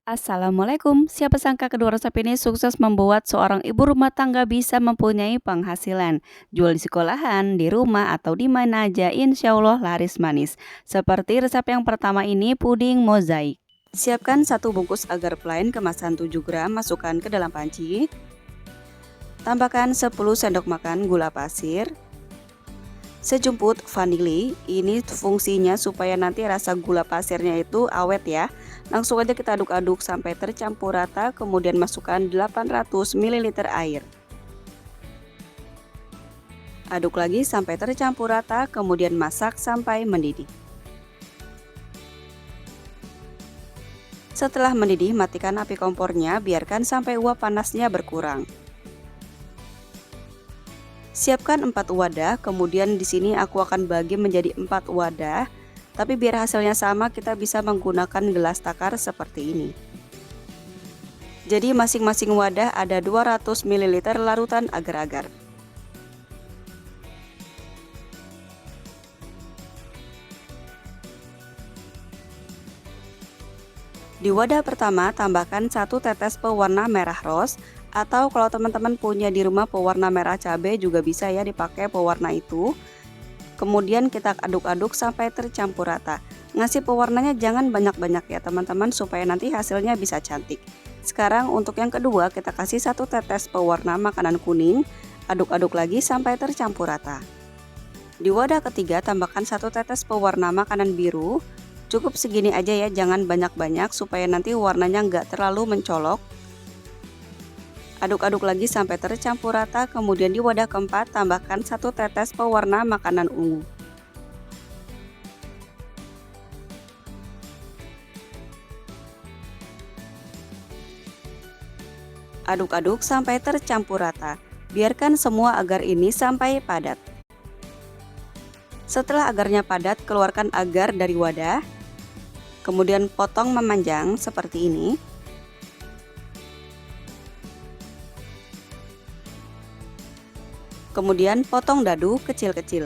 Assalamualaikum. Siapa sangka kedua resep ini sukses membuat seorang ibu rumah tangga bisa mempunyai penghasilan. Jual di sekolahan, di rumah, atau di mana aja insya Allah laris manis. Seperti resep yang pertama ini, puding mozaik. Siapkan satu bungkus agar plain kemasan 7 gram, masukkan ke dalam panci. Tambahkan 10 sendok makan gula pasir. Sejumput vanili, ini fungsinya supaya nanti rasa gula pasirnya itu awet ya. Langsung aja kita aduk-aduk sampai tercampur rata, kemudian masukkan 800 ml air. Aduk lagi sampai tercampur rata, kemudian masak sampai mendidih. Setelah mendidih, matikan api kompornya, biarkan sampai uap panasnya berkurang. Siapkan 4 wadah, kemudian di sini aku akan bagi menjadi 4 wadah. Tapi biar hasilnya sama, kita bisa menggunakan gelas takar seperti ini. Jadi masing-masing wadah ada 200 ml larutan agar-agar. Di wadah pertama, tambahkan 1 tetes pewarna merah rose, atau kalau teman-teman punya di rumah pewarna merah cabai juga bisa ya dipakai pewarna itu. Kemudian kita aduk-aduk sampai tercampur rata. Ngasih pewarnanya jangan banyak-banyak ya teman-teman, supaya nanti hasilnya bisa cantik. Sekarang untuk yang kedua, kita kasih 1 tetes pewarna makanan kuning. Aduk-aduk lagi sampai tercampur rata. Di wadah ketiga, tambahkan 1 tetes pewarna makanan biru. Cukup segini aja ya, jangan banyak-banyak supaya nanti warnanya nggak terlalu mencolok. Aduk-aduk lagi sampai tercampur rata, kemudian di wadah keempat tambahkan 1 tetes pewarna makanan ungu. Aduk-aduk sampai tercampur rata, biarkan semua agar ini sampai padat. Setelah agarnya padat, keluarkan agar dari wadah. Kemudian potong memanjang seperti ini. Kemudian potong dadu kecil-kecil.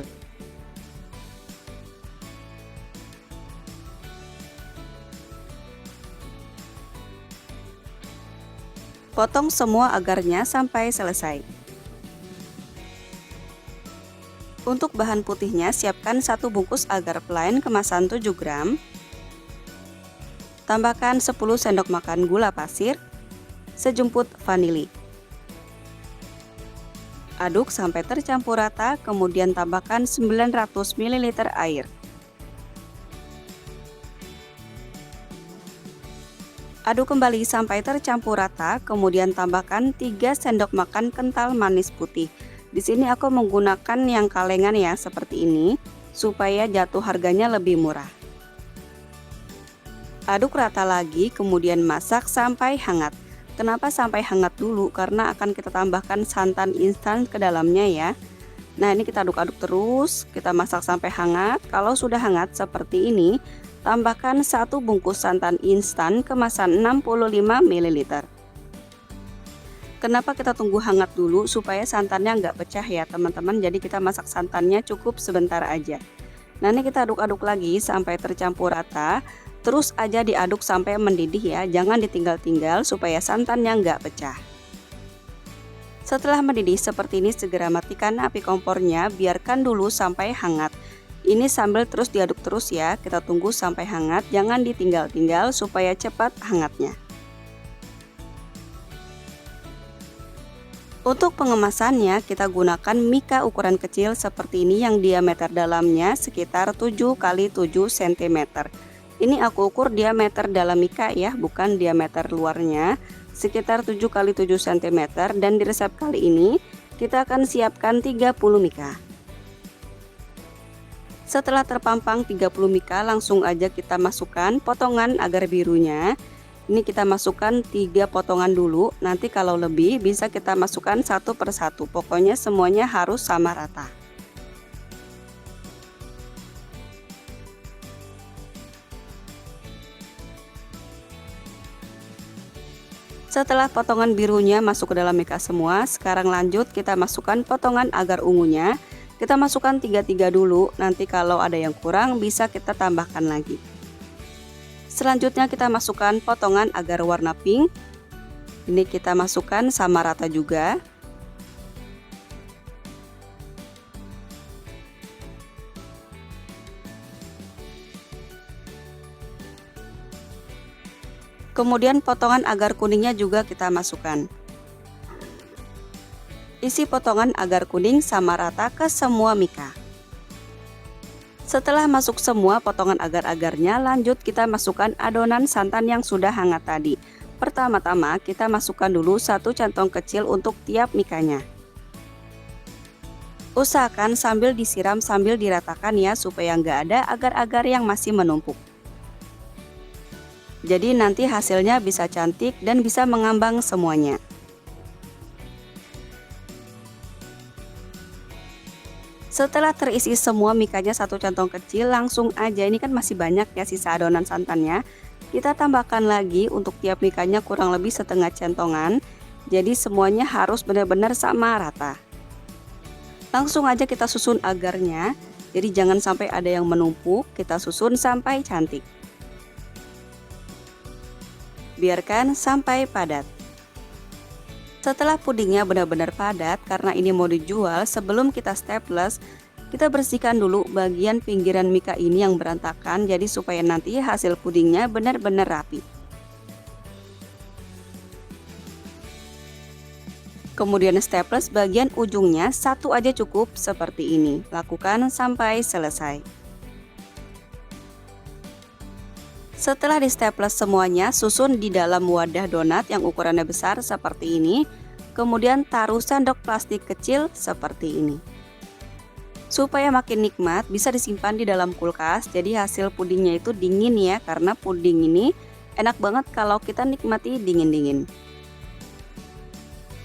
Potong semua agarnya sampai selesai. Untuk bahan putihnya, siapkan 1 bungkus agar plain kemasan 7 gram. Tambahkan 10 sendok makan gula pasir, sejumput vanili. Aduk sampai tercampur rata, kemudian tambahkan 900 ml air. Aduk kembali sampai tercampur rata, kemudian tambahkan 3 sendok makan kental manis putih. Di sini aku menggunakan yang kalengan ya, seperti ini, supaya jatuh harganya lebih murah. Aduk rata lagi, kemudian masak sampai hangat. Kenapa sampai hangat dulu? Karena akan kita tambahkan santan instan ke dalamnya ya. Nah, ini kita aduk-aduk terus, kita masak sampai hangat. Kalau sudah hangat seperti ini, tambahkan 1 bungkus santan instan kemasan 65 ml. Kenapa kita tunggu hangat dulu? Supaya santannya nggak pecah ya teman-teman. Jadi kita masak santannya cukup sebentar aja. Nah, ini kita aduk-aduk lagi sampai tercampur rata. Terus aja diaduk sampai mendidih ya, jangan ditinggal-tinggal supaya santannya nggak pecah. Setelah mendidih seperti ini, segera matikan api kompornya, biarkan dulu sampai hangat. Ini sambil terus diaduk terus ya, kita tunggu sampai hangat, jangan ditinggal-tinggal supaya cepat hangatnya. Untuk pengemasannya, kita gunakan mika ukuran kecil seperti ini yang diameter dalamnya sekitar 7 x 7 cm. Ini aku ukur diameter dalam mika ya, bukan diameter luarnya, sekitar 7 x 7 cm, dan di resep kali ini kita akan siapkan 30 mika. Setelah terpampang 30 mika, langsung aja kita masukkan potongan agar birunya. Ini kita masukkan 3 potongan dulu, nanti kalau lebih bisa kita masukkan satu persatu, pokoknya semuanya harus sama rata. Setelah potongan birunya masuk ke dalam mika semua, sekarang lanjut kita masukkan potongan agar ungunya. Kita masukkan 3 dulu, nanti kalau ada yang kurang bisa kita tambahkan lagi. Selanjutnya kita masukkan potongan agar warna pink. Ini kita masukkan sama rata juga. Kemudian potongan agar kuningnya juga kita masukkan. Isi potongan agar kuning sama rata ke semua mika. Setelah masuk semua potongan agar-agarnya, lanjut kita masukkan adonan santan yang sudah hangat tadi. Pertama-tama kita masukkan dulu 1 centong kecil untuk tiap mikanya. Usahakan sambil disiram sambil diratakan ya, supaya nggak ada agar-agar yang masih menumpuk. Jadi nanti hasilnya bisa cantik dan bisa mengambang semuanya. Setelah terisi semua mikanya 1 centong kecil, langsung aja, ini kan masih banyak ya sisa adonan santannya. Kita tambahkan lagi untuk tiap mikanya kurang lebih setengah centongan. Jadi semuanya harus benar-benar sama rata. Langsung aja kita susun agarnya. Jadi jangan sampai ada yang menumpuk, kita susun sampai cantik. Biarkan sampai padat. Setelah pudingnya benar-benar padat, karena ini mau dijual, sebelum kita staples, kita bersihkan dulu bagian pinggiran mika ini yang berantakan, jadi supaya nanti hasil pudingnya benar-benar rapi. Kemudian staples bagian ujungnya, 1 aja cukup seperti ini. Lakukan sampai selesai. Setelah di staples semuanya, susun di dalam wadah donat yang ukurannya besar seperti ini. Kemudian taruh sendok plastik kecil seperti ini. Supaya makin nikmat, bisa disimpan di dalam kulkas. Jadi hasil pudingnya itu dingin ya, karena puding ini enak banget kalau kita nikmati dingin-dingin.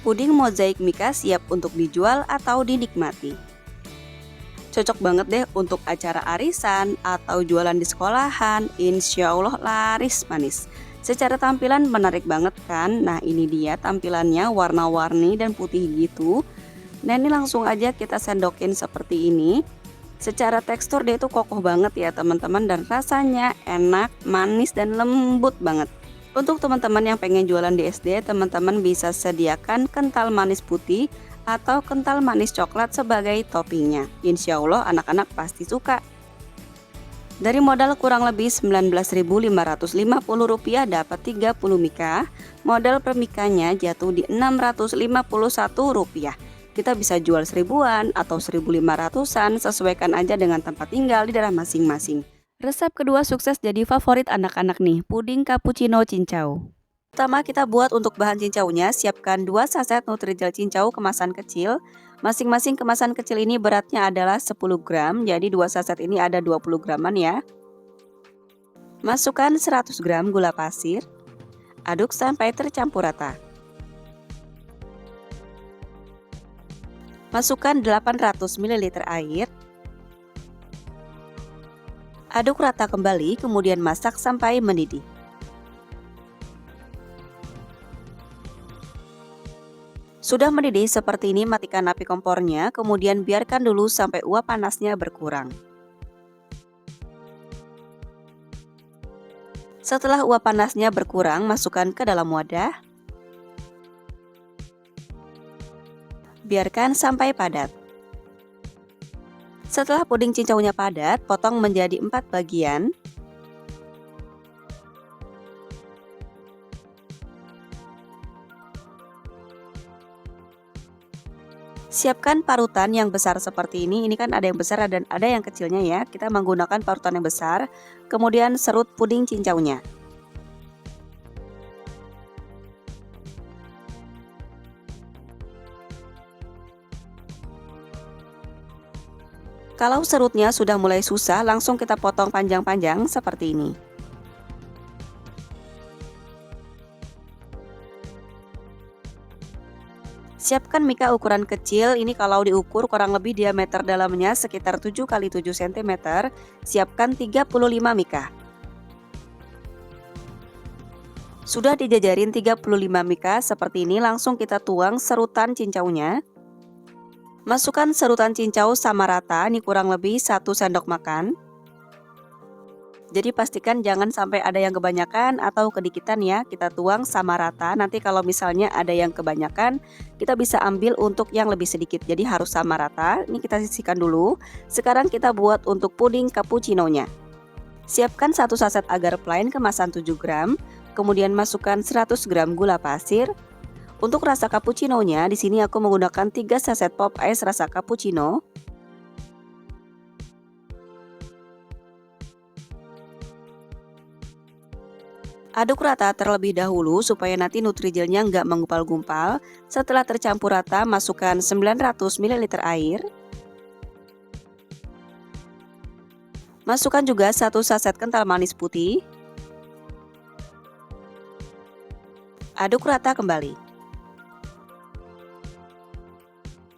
Puding mozaik mika siap untuk dijual atau dinikmati. Cocok banget deh untuk acara arisan atau jualan di sekolahan, insya Allah laris manis. Secara tampilan menarik banget kan? Nah ini dia tampilannya, warna-warni dan putih gitu. Nah ini langsung aja kita sendokin seperti ini. Secara tekstur dia itu kokoh banget ya teman-teman, dan rasanya enak, manis dan lembut banget. Untuk teman-teman yang pengen jualan di SD, teman-teman bisa sediakan kental manis putih atau kental manis coklat sebagai toppingnya. Insya Allah anak-anak pasti suka. Dari modal kurang lebih Rp19.550 dapat 30 mika. Modal per mikanya jatuh di Rp651. Kita bisa jual 1000-an atau 1.500-an, sesuaikan aja dengan tempat tinggal di daerah masing-masing. Resep kedua sukses jadi favorit anak-anak nih, puding cappuccino cincau. Pertama kita buat untuk bahan cincaunya, siapkan 2 saset Nutrijel cincau kemasan kecil. Masing-masing kemasan kecil ini beratnya adalah 10 gram, jadi 2 saset ini ada 20 graman ya. Masukkan 100 gram gula pasir, aduk sampai tercampur rata. Masukkan 800 ml air, aduk rata kembali, kemudian masak sampai mendidih. Sudah mendidih seperti ini, matikan api kompornya, kemudian biarkan dulu sampai uap panasnya berkurang. Setelah uap panasnya berkurang, masukkan ke dalam wadah. Biarkan sampai padat. Setelah puding cincaunya padat, potong menjadi 4 bagian. Siapkan parutan yang besar seperti ini kan ada yang besar dan ada yang kecilnya ya. Kita menggunakan parutan yang besar, kemudian serut puding cincaunya. Kalau serutnya sudah mulai susah, langsung kita potong panjang-panjang seperti ini. Siapkan mika ukuran kecil, ini kalau diukur kurang lebih diameter dalamnya sekitar 7 x 7 cm. Siapkan 35 mika. Sudah dijajarin 35 mika seperti ini, langsung kita tuang serutan cincaunya. Masukkan serutan cincau sama rata, ini kurang lebih 1 sendok makan. Jadi pastikan jangan sampai ada yang kebanyakan atau kedikitan ya, kita tuang sama rata. Nanti kalau misalnya ada yang kebanyakan, kita bisa ambil untuk yang lebih sedikit. Jadi harus sama rata. Ini kita sisihkan dulu. Sekarang kita buat untuk puding cappuccino-nya. Siapkan 1 saset agar plain kemasan 7 gram, kemudian masukkan 100 gram gula pasir. Untuk rasa cappuccino-nya, di sini aku menggunakan 3 saset pop ice rasa cappuccino. Aduk rata terlebih dahulu supaya nanti Nutrigelnya nggak menggumpal-gumpal. Setelah tercampur rata, masukkan 900 ml air. Masukkan juga 1 saset kental manis putih. Aduk rata kembali.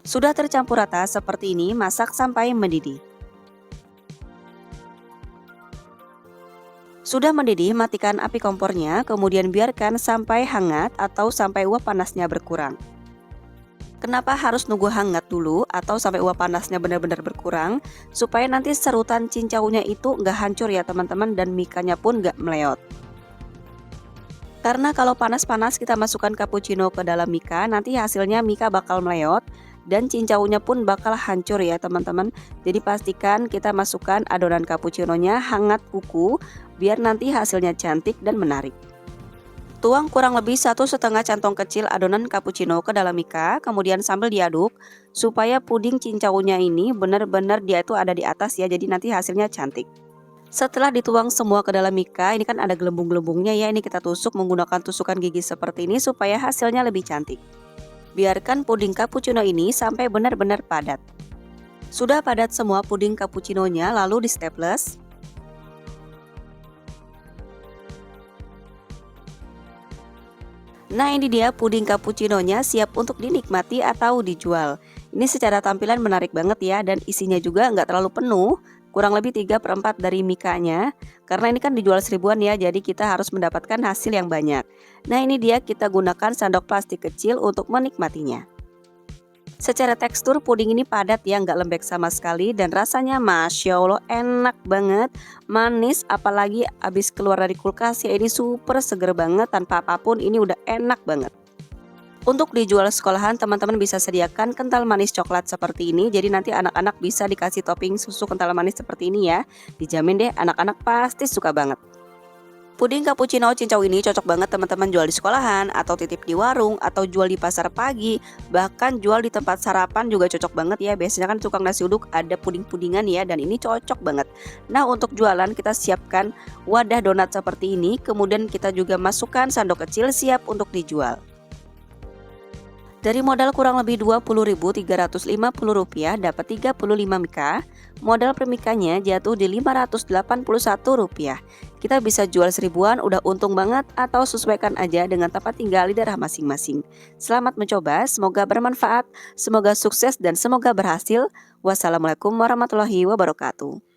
Sudah tercampur rata seperti ini, masak sampai mendidih. Sudah mendidih, matikan api kompornya, kemudian biarkan sampai hangat atau sampai uap panasnya berkurang. Kenapa harus nunggu hangat dulu atau sampai uap panasnya benar-benar berkurang? Supaya nanti serutan cincaunya itu nggak hancur ya teman-teman, dan mikanya pun nggak meleot. Karena kalau panas-panas kita masukkan cappuccino ke dalam mika, nanti hasilnya mika bakal meleot dan cincaunya pun bakal hancur ya teman-teman. Jadi pastikan kita masukkan adonan cappuccino-nya hangat kuku biar nanti hasilnya cantik dan menarik. Tuang kurang lebih 1,5 cantong kecil adonan cappuccino ke dalam mika, kemudian sambil diaduk supaya puding cincaunya ini benar-benar dia itu ada di atas ya, jadi nanti hasilnya cantik. Setelah dituang semua ke dalam mika, ini kan ada gelembung-gelembungnya ya, ini kita tusuk menggunakan tusukan gigi seperti ini supaya hasilnya lebih cantik. Biarkan puding cappuccino ini sampai benar-benar padat. Sudah padat semua puding cappuccino-nya, lalu di staples. Nah, ini dia puding cappuccino-nya siap untuk dinikmati atau dijual. Ini secara tampilan menarik banget ya, dan isinya juga nggak terlalu penuh, kurang lebih 3/4 dari mikanya. Karena ini kan dijual 1000-an ya, jadi kita harus mendapatkan hasil yang banyak. Nah, ini dia kita gunakan sendok plastik kecil untuk menikmatinya. Secara tekstur puding ini padat ya, nggak lembek sama sekali, dan rasanya Masya Allah enak banget, manis, apalagi habis keluar dari kulkas ya, ini super seger banget, tanpa apapun ini udah enak banget. Untuk dijual sekolahan, teman-teman bisa sediakan kental manis coklat seperti ini, jadi nanti anak-anak bisa dikasih topping susu kental manis seperti ini ya. Dijamin deh anak-anak pasti suka banget. Puding cappuccino cincau ini cocok banget teman-teman jual di sekolahan, atau titip di warung, atau jual di pasar pagi, bahkan jual di tempat sarapan juga cocok banget ya. Biasanya kan tukang nasi uduk ada puding-pudingan ya, dan ini cocok banget. Nah, untuk jualan kita siapkan wadah donat seperti ini, kemudian kita juga masukkan sendok kecil siap untuk dijual. Dari modal kurang lebih Rp20.350 dapat 35 mika, modal per mikanya jatuh di Rp581. Kita bisa jual 1000-an udah untung banget, atau sesuaikan aja dengan tempat tinggal di daerah masing-masing. Selamat mencoba, semoga bermanfaat, semoga sukses dan semoga berhasil. Wassalamualaikum warahmatullahi wabarakatuh.